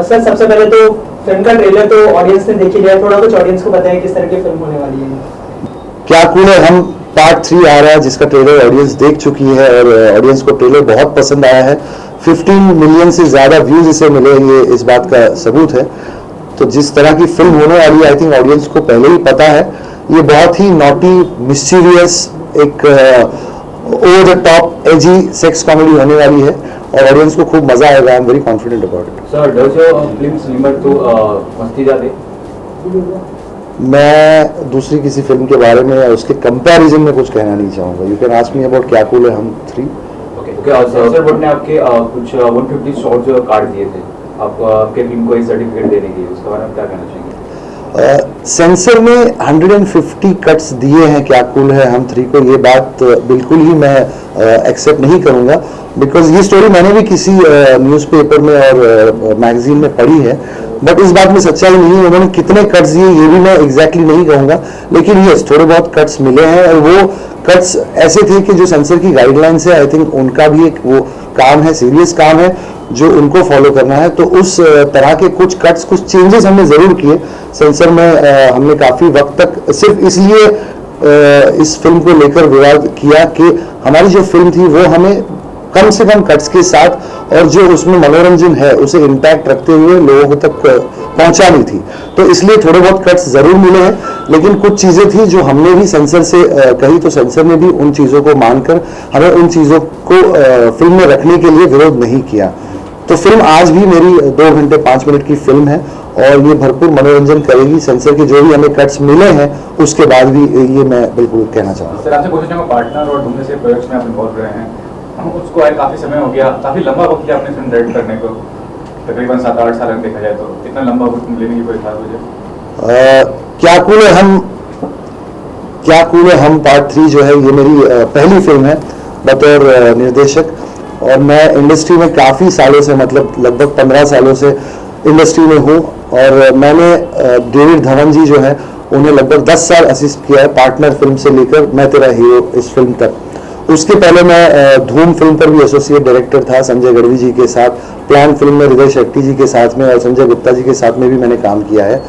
Sir सबसे पहले तो फिल्म का ट्रेलर तो ऑडियंस ने देख ही लिया, थोड़ा कुछ ऑडियंस को बताएं किस तरह की फिल्म होने वाली है। क्या कूल है हम पार्ट 3 आ रहा है, जिसका ट्रेलर ऑडियंस देख चुकी है और ऑडियंस को ट्रेलर बहुत पसंद आया है। 15 मिलियन से ज़्यादा व्यूज इसे मिले, ये इस बात का सबूत है। तो जिस तरह की फिल्म होने वाली है आई थिंक ऑडियंस को पहले ही पता है। ये बहुत ही नॉटी, मिस्टीरियस, एक over the top edgy sex comedy होने वाली है और ऑडियंस को खूब मजा आएगा। I am very confident about it. Sir does your film similar to Mastizaade? मैं दूसरी किसी फिल्म के बारे में या उसके कंपैरिजन में कुछ कहना नहीं चाहूँगा। You can ask me about क्या कूल है हम 3। ओके सर बोर्ड ने आपके कुछ 150 शॉर्ट्स कार्ड दिए थे आपके फिल्म को एक सर्टिफिकेट देने के लिए, उसके बारे में क्या कहना चाहेंगे? सेंसर ने 150 कट्स दिए हैं क्या कूल है हम 3 को। ये बात बिल्कुल ही मैं एक्सेप्ट नहीं करूँगा, बिकॉज ये स्टोरी मैंने भी किसी न्यूज़पेपर में और मैगजीन में पढ़ी है, बट इस बात में सच्चाई नहीं है। उन्होंने कितने कट्स दिए ये भी मैं एग्जैक्टली नहीं कहूँगा, लेकिन यस थोड़े बहुत कट्स मिले हैं और वो कट्स ऐसे थे कि जो सेंसर की गाइडलाइंस है, आई थिंक उनका भी एक वो काम है, सीरियस काम है जो उनको फॉलो करना है। तो उस तरह के कुछ कट्स, कुछ चेंजेस हमने ज़रूर किए सेंसर में। हमने काफ़ी वक्त तक सिर्फ इसलिए इस फिल्म को लेकर विवाद किया कि हमारी जो फिल्म थी वो हमें कम से कम कट्स के साथ और जो उसमें मनोरंजन है उसे इंटैक्ट रखते हुए लोगों तक पहुंचानी थी। तो इसलिए थोड़े बहुत कट्स ज़रूर मिले हैं, लेकिन कुछ चीज़ें थी जो हमने भी सेंसर से कही, तो सेंसर ने भी उन चीज़ों को मानकर हमें उन चीज़ों को फिल्म में रखने के लिए विरोध नहीं किया। तो फिल्म आज भी मेरी 2 घंटे 5 मिनट की फिल्म है और ये भरपूर मनोरंजन करेगी। सेंसर के जो भी हमें कट्स मिले हैं उसके बाद भी ये मैं बिल्कुल कहना चाहूँगा। सर आपसे पूछना चाहूँगा, पार्टनर और ढूंढने से प्रोजेक्ट्स में आप इन्वॉल्व रहे हैं, उसको काफ़ी समय हो गया, काफ़ी लंबा वक्त लिया अपने फिल्म डायरेक्ट करने को, तकरीबन 7-8 साल देखा जाए तो इतना लंबा वक्त लेने की कोई खास वजह? क्या कूल है हम पार्ट 3 जो है ये मेरी पहली फिल्म है बतौर निर्देशक, और मैं इंडस्ट्री में काफ़ी सालों से, मतलब लगभग 15 सालों से इंडस्ट्री में हूँ। और मैंने डेविड धवन जी जो है उन्हें लगभग 10 साल असिस्ट किया है, पार्टनर फिल्म से लेकर मैं तेरा हीरो इस फिल्म तक। उसके पहले मैं धूम फिल्म पर भी एसोसिएट डायरेक्टर था संजय गढ़वी जी के साथ। प्लान फिल्म में हृदय शेट्टी जी के साथ में और संजय गुप्ता जी के साथ में भी मैंने काम किया है।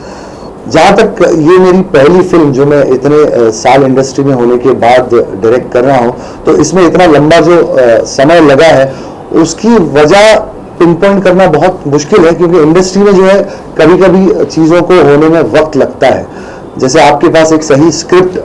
जहाँ तक ये मेरी पहली फिल्म जो मैं इतने साल इंडस्ट्री में होने के बाद डायरेक्ट कर रहा हूँ, तो इसमें इतना लंबा जो समय लगा है उसकी वजह पिन पॉइंट करना बहुत मुश्किल है, क्योंकि इंडस्ट्री में जो है कभी कभी चीज़ों को होने में वक्त लगता है। जैसे आपके पास एक सही स्क्रिप्ट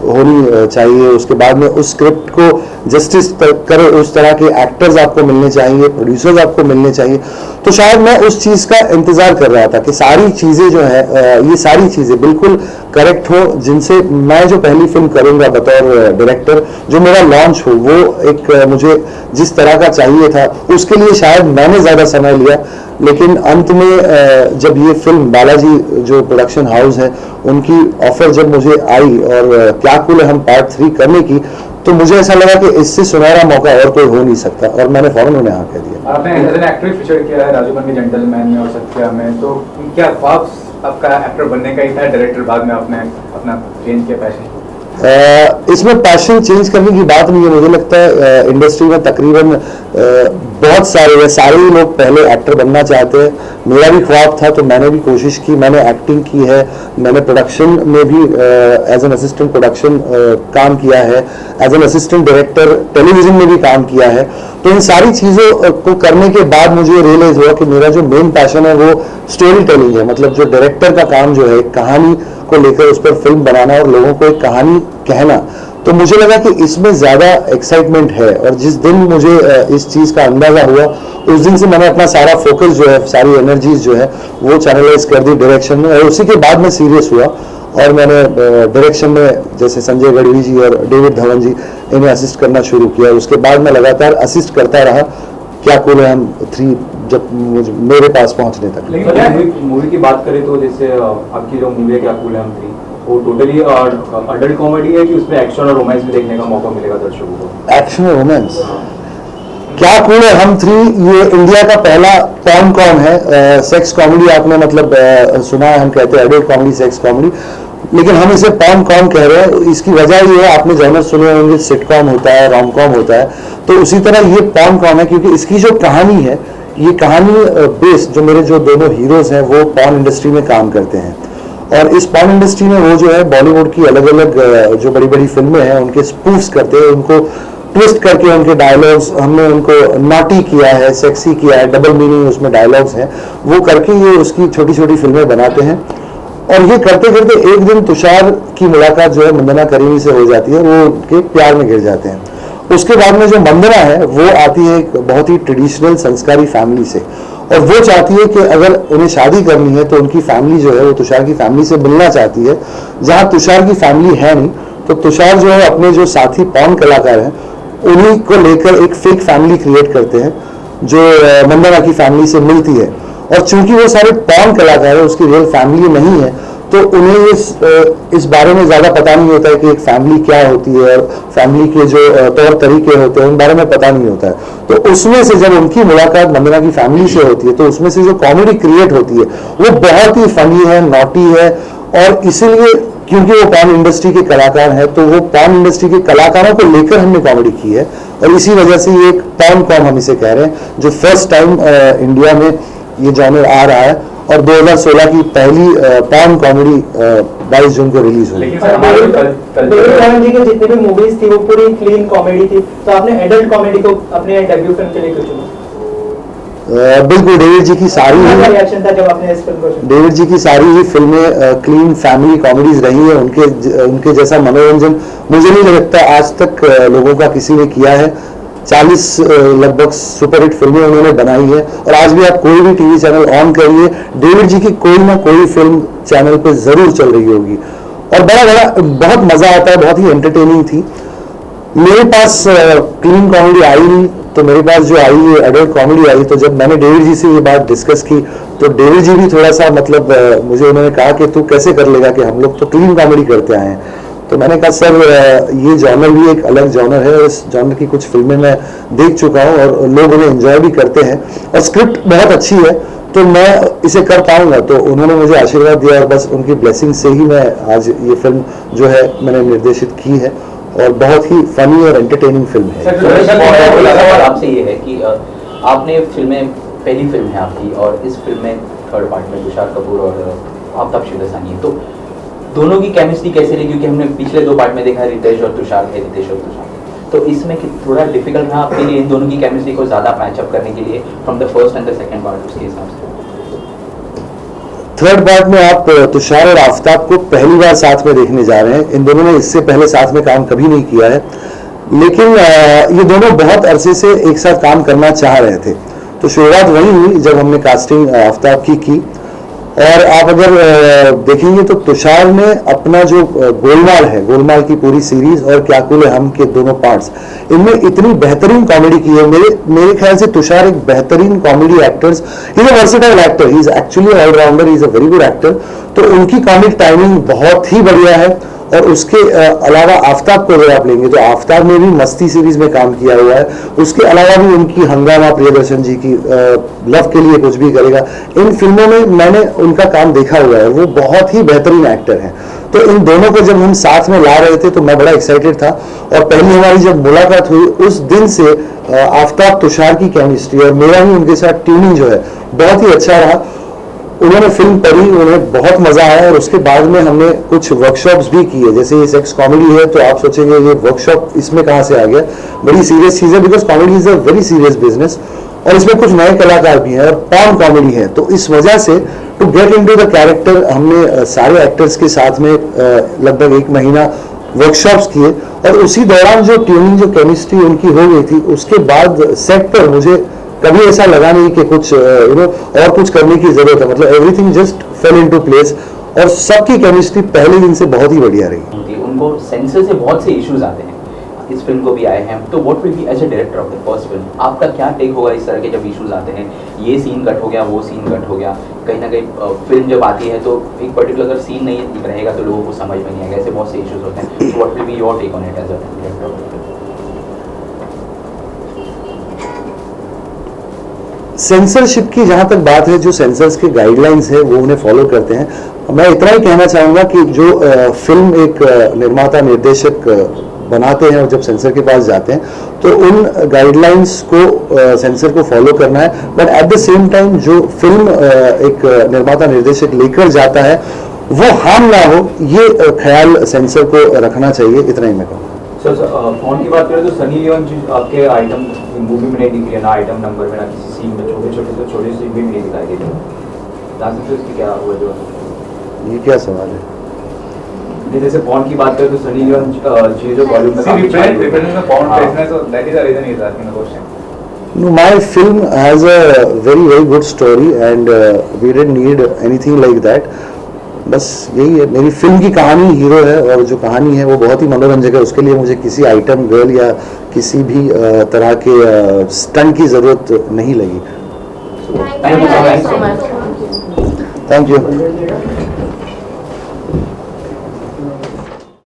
होनी चाहिए, उसके बाद में उस स्क्रिप्ट को जस्टिस करे उस तरह के एक्टर्स आपको मिलने चाहिए, प्रोड्यूसर्स आपको मिलने चाहिए। तो शायद मैं उस चीज़ का इंतज़ार कर रहा था कि सारी चीज़ें जो है ये सारी चीज़ें बिल्कुल करेक्ट हो, जिनसे मैं जो पहली फिल्म करूँगा बतौर डायरेक्टर, जो मेरा लॉन्च हो वो एक मुझे जिस तरह का चाहिए था, उसके लिए शायद मैंने ज़्यादा समय लिया। लेकिन अंत में जब ये फिल्म बालाजी जो प्रोडक्शन हाउस है उनकी ऑफर जब मुझे आई और क्या कूल है हम पार्ट 3 करने की, तो मुझे ऐसा लगा कि इससे सुनहरा मौका और कोई हो नहीं सकता और मैंने फौरन उन्हें हाँ कह दिया। आपने एज एन एक्टर फीचर किया है राजूमन के जेंटलमैन में और सत्या में, तो क्या ख्वाब आपका एक्टर बनने का ही था? डायरेक्टर बाद में आपने अपना चेंज किया पैशन? इसमें पैशन चेंज करने की बात नहीं है। मुझे लगता है इंडस्ट्री में तकरीबन बहुत सारे ही लोग पहले एक्टर बनना चाहते हैं। मेरा भी ख्वाब था तो मैंने भी कोशिश की, मैंने एक्टिंग की है, मैंने प्रोडक्शन में भी एज एन असिस्टेंट प्रोडक्शन काम किया है, as an assistant director television में भी काम किया है। तो इन सारी चीज़ों को करने के बाद मुझे रियलाइज़ हुआ कि मेरा जो मेन पैशन है वो स्टोरी टेलिंग है। मतलब जो डायरेक्टर का काम जो है कहानी को लेकर उस पर फिल्म बनाना और लोगों को एक कहानी कहना, तो मुझे लगा कि इसमें ज़्यादा एक्साइटमेंट है। और जिस दिन मुझे इस चीज़ का अंदाज़ा हुआ उस दिन से मैंने अपना सारा फोकस जो है, सारी एनर्जीज जो है वो चैनलाइज कर दी डायरेक्शन में, और उसी के बाद मैं सीरियस हुआ और मैंने डायरेक्शन में जैसे संजय गढ़वी जी और डेविड धवन जी इन्हें असिस्ट करना शुरू किया। उसके बाद मैं लगातार असिस्ट करता रहा क्या कूल है हम 3 जब मेरे पास पहुंचने तक। लेकिन मूवी की बात करें तो जैसे आपकी जो मूवी है क्या कूल है हम 3, वो टोटली अडल्ट कॉमेडी है कि उसमें एक्शन और रोमांस भी देखने का मौका मिलेगा दर्शकों को? एक्शन और रोमांस क्या कूल है हम 3 ये इंडिया का पहला पॉम है। सेक्स कॉमेडी आपने मतलब सुना है, हम कहते हैं एडल्ट कॉमेडी, सेक्स कॉमेडी, लेकिन हम इसे पॉम कह रहे हैं। इसकी वजह ये है, आपने जॉनर सुने होंगे, सिटकॉम होता है, रोम कॉम होता है, तो उसी तरह ये पॉम है, क्योंकि इसकी जो कहानी है ये कहानी बेस्ड, जो मेरे जो दोनों हीरोज हैं वो पॉर्न इंडस्ट्री में काम करते हैं, और इस पॉर्न इंडस्ट्री में वो जो है बॉलीवुड की अलग अलग जो बड़ी बड़ी फिल्में हैं उनके स्पूफ्स करते हैं, उनको ट्विस्ट करके उनके डायलॉग्स, हमने उनको नॉटी किया है, सेक्सी किया है, डबल मीनिंग उसमें डायलॉग्स हैं, वो करके ये उसकी छोटी छोटी फिल्में बनाते हैं। और ये करते करते एक दिन तुषार की मुलाकात जो है मंदना करीमी से हो जाती है, वो उनके प्यार में गिर जाते हैं। उसके बाद में जो मंदना है वो आती है एक बहुत ही ट्रेडिशनल संस्कारी फैमिली से, और वो चाहती है कि अगर उन्हें शादी करनी है तो उनकी फैमिली जो है वो तुषार की फैमिली से मिलना चाहती है। जहाँ तुषार की फैमिली है नहीं, तो तुषार जो है अपने जो साथी पॉर्न कलाकार हैं उन्हीं को लेकर एक फेक फैमिली क्रिएट करते हैं जो मंदना की फैमिली से मिलती है। और चूंकि वो सारे पॉर्न कलाकार है, उसकी रियल फैमिली नहीं है, तो उन्हें इस बारे में ज़्यादा पता नहीं होता है कि एक फैमिली क्या होती है और फैमिली के जो तौर तरीके होते हैं उन बारे में पता नहीं होता है। तो उसमें से जब उनकी मुलाकात मंदना की फैमिली से होती है तो उसमें से जो कॉमेडी क्रिएट होती है वो बहुत ही फनी है, नॉटी है, और इसीलिए क्योंकि वो पॉर्न इंडस्ट्री के कलाकार हैं तो वो पॉर्न इंडस्ट्री के कलाकारों को लेकर हमने कॉमेडी की है, और इसी वजह से ये एक पॉर्न कॉम हम इसे कह रहे हैं, जो फर्स्ट टाइम इंडिया में ये जॉनर आ रहा है, और 2016 की पहली पॉर्न कॉमेडी 22 जून को रिलीज हुई। लेकिन सर हमारे डेविड कॉलन जी के जितने भी मूवीज थी वो पूरी क्लीन कॉमेडी थी, तो आपने एडल्ट कॉमेडी को अपने डेब्यू फिल्म के लिए क्यों चुना? बिल्कुल, डेविड जी की सारी रिएक्शन था जब आपने इस फिल्म को चुना? डेविड जी की सारी ही फिल्में क्लीन फैमिली कॉमेडीज रही है। उनके जैसा मनोरंजन मुझे नहीं लगता आज तक लोगों का किसी ने किया है। 40 लगभग सुपरहिट फिल्में उन्होंने बनाई है, और आज भी आप कोई भी टीवी चैनल ऑन करिए, डेविड जी की कोई ना कोई फिल्म चैनल पे जरूर चल रही होगी, और बड़ा बहुत मजा आता है, बहुत ही एंटरटेनिंग थी। मेरे पास क्लीन कॉमेडी आई नहीं, तो मेरे पास जो आई है एडल्ट कॉमेडी आई। तो जब मैंने डेविड जी से ये बात डिस्कस की तो डेविड जी भी थोड़ा सा मतलब मुझे उन्होंने कहा कि तू कैसे कर लेगा, कि हम लोग तो क्लीन कॉमेडी करते आए हैं। तो मैंने कहा सर ये जॉनर भी एक अलग जॉनर है, और इस जॉनर की कुछ फिल्में मैं देख चुका हूँ और लोग उन्हें एंजॉय भी करते हैं, और स्क्रिप्ट बहुत अच्छी है, तो मैं इसे कर पाऊंगा। तो उन्होंने मुझे आशीर्वाद दिया, और बस उनकी ब्लेसिंग से ही मैं आज ये फिल्म जो है मैंने निर्देशित की है, और बहुत ही फनी और एंटरटेनिंग फिल्म है। सवाल आपसे ये है कि आपने फिल्में, पहली फिल्म है आपकी, और इस फिल्म में थर्ड पार्ट में तुषार कपूर और आफ्ताब शिवदासानी है, तो दोनों की केमिस्ट्री कैसे रही? क्योंकि हमने पिछले 2 पार्ट में देखा रितेश और तुषार थे, रितेश और तुषार, तो इसमें थोड़ा डिफिकल्ट रहा आपके लिए इन दोनों की केमिस्ट्री को ज़्यादा पैचअप करने के लिए from the first and the second part उसके हिसाब से? थर्ड पार्ट में आप तुषार और आफ्ताब को पहली बार साथ में देखने जा रहे हैं। इन दोनों ने इससे पहले साथ में काम कभी नहीं किया है, लेकिन ये दोनों बहुत अरसे से एक साथ काम करना चाह रहे थे। तो शुरुआत वही हुई जब हमने कास्टिंग आफ्ताब की। और आप अगर देखेंगे तो तुषार ने अपना जो गोलमाल है, गोलमाल की पूरी सीरीज और क्या कूल है हम के दोनों पार्ट्स, इनमें इतनी बेहतरीन कॉमेडी की है। मेरे ख्याल से तुषार एक बेहतरीन comedy actors, he is a versatile actor, he is actually allrounder, he is a very good actor. तो उनकी कॉमिक टाइमिंग बहुत ही बढ़िया है। और उसके अलावा आफ्ताब को अगर आप लेंगे तो आफ्ताब ने भी मस्ती सीरीज में काम किया हुआ है। उसके अलावा भी उनकी हंगामा, प्रियदर्शन जी की लव के लिए कुछ भी करेगा, इन फिल्मों में मैंने उनका काम देखा हुआ है। वो बहुत ही बेहतरीन एक्टर हैं। तो इन दोनों को जब हम साथ में ला रहे थे तो मैं बड़ा एक्साइटेड था, और पहली हमारी जब मुलाकात हुई उस दिन से आफ्ताब तुषार की केमिस्ट्री और मेरा ही उनके साथ ट्यूनिंग जो है बहुत ही अच्छा रहा। उन्होंने फिल्म पढ़ी, उन्हें बहुत मजा आया, और उसके बाद में हमने कुछ वर्कशॉप्स भी किए। जैसे ये सेक्स कॉमेडी है तो आप सोचेंगे ये वर्कशॉप इसमें कहाँ से आ गया, बड़ी सीरियस चीज़ है, because comedy is a very serious business, और इसमें कुछ नए कलाकार भी हैं और पॉर्न कॉमेडी है। तो इस वजह से to get into the character हमने सारे एक्टर्स के साथ में लगभग 1 महीना वर्कशॉप्स किए, और उसी दौरान जो ट्यूनिंग, जो केमिस्ट्री उनकी हो गई थी, उसके बाद सेट पर मुझे कभी ऐसा लगा नहीं कि कुछ और कुछ करने की जरूरत है। मतलब everything just fail into place, और सबकी केमिस्ट्री पहले दिन से बहुत ही बढ़िया रही। उनको सेंसर से बहुत से इश्यूज आते हैं, इस फिल्म को भी आए हैं, तो what will be as a director of the first film, आपका क्या टेक होगा इस तरह के जब इश्यूज आते हैं? ये सीन कट हो गया, वो सीन कट हो गया, कहीं ना कहीं फिल्म जब आती है तो एक पर्टिकुलर अगर सीन नहीं रहेगा तो लोगों को समझ में नहीं आएगा, ऐसे बहुत से इश्यूज होते हैं। So what will be your take on it as a director of the film? Censorship की जहां तक बात है, जो सेंसर्स के गाइडलाइंस है वो उन्हें फॉलो करते हैं। मैं इतना ही कहना चाहूँगा कि जो फिल्म एक निर्माता निर्देशक बनाते हैं और जब सेंसर के पास जाते हैं तो उन गाइडलाइंस को सेंसर को फॉलो करना है, but at the same time जो फिल्म एक निर्माता निर्देशक लेकर जाता है वो हार्म ना हो, ये ख्याल सेंसर को रखना चाहिए, इतना ही मैं कहूँगा। सर फोन की बात करें तो सनी लियोन जी आपके आइटम मूवी में नहीं दिख रही है, ना आइटम नंबर में, ना किसी सीन में, छोटे सीन भी नहीं दिखाई दे रही, बता सकते हो इसकी क्या वजह है? ये क्या सवाल है? जैसे फोन की बात करें तो सनी लियोन जी जो बॉलीवुड में काफी छाई हुई है। हाँ। so that is the reason he is asking the question. No, my film has a very very good story and we didn't need anything like that. बस यही है, मेरी फिल्म की कहानी हीरो है और जो कहानी है वो बहुत ही मनोरंजक है, उसके लिए मुझे किसी आइटम गर्ल या किसी भी तरह के स्टंट की ज़रूरत नहीं लगी। Thank you so much. Thank you.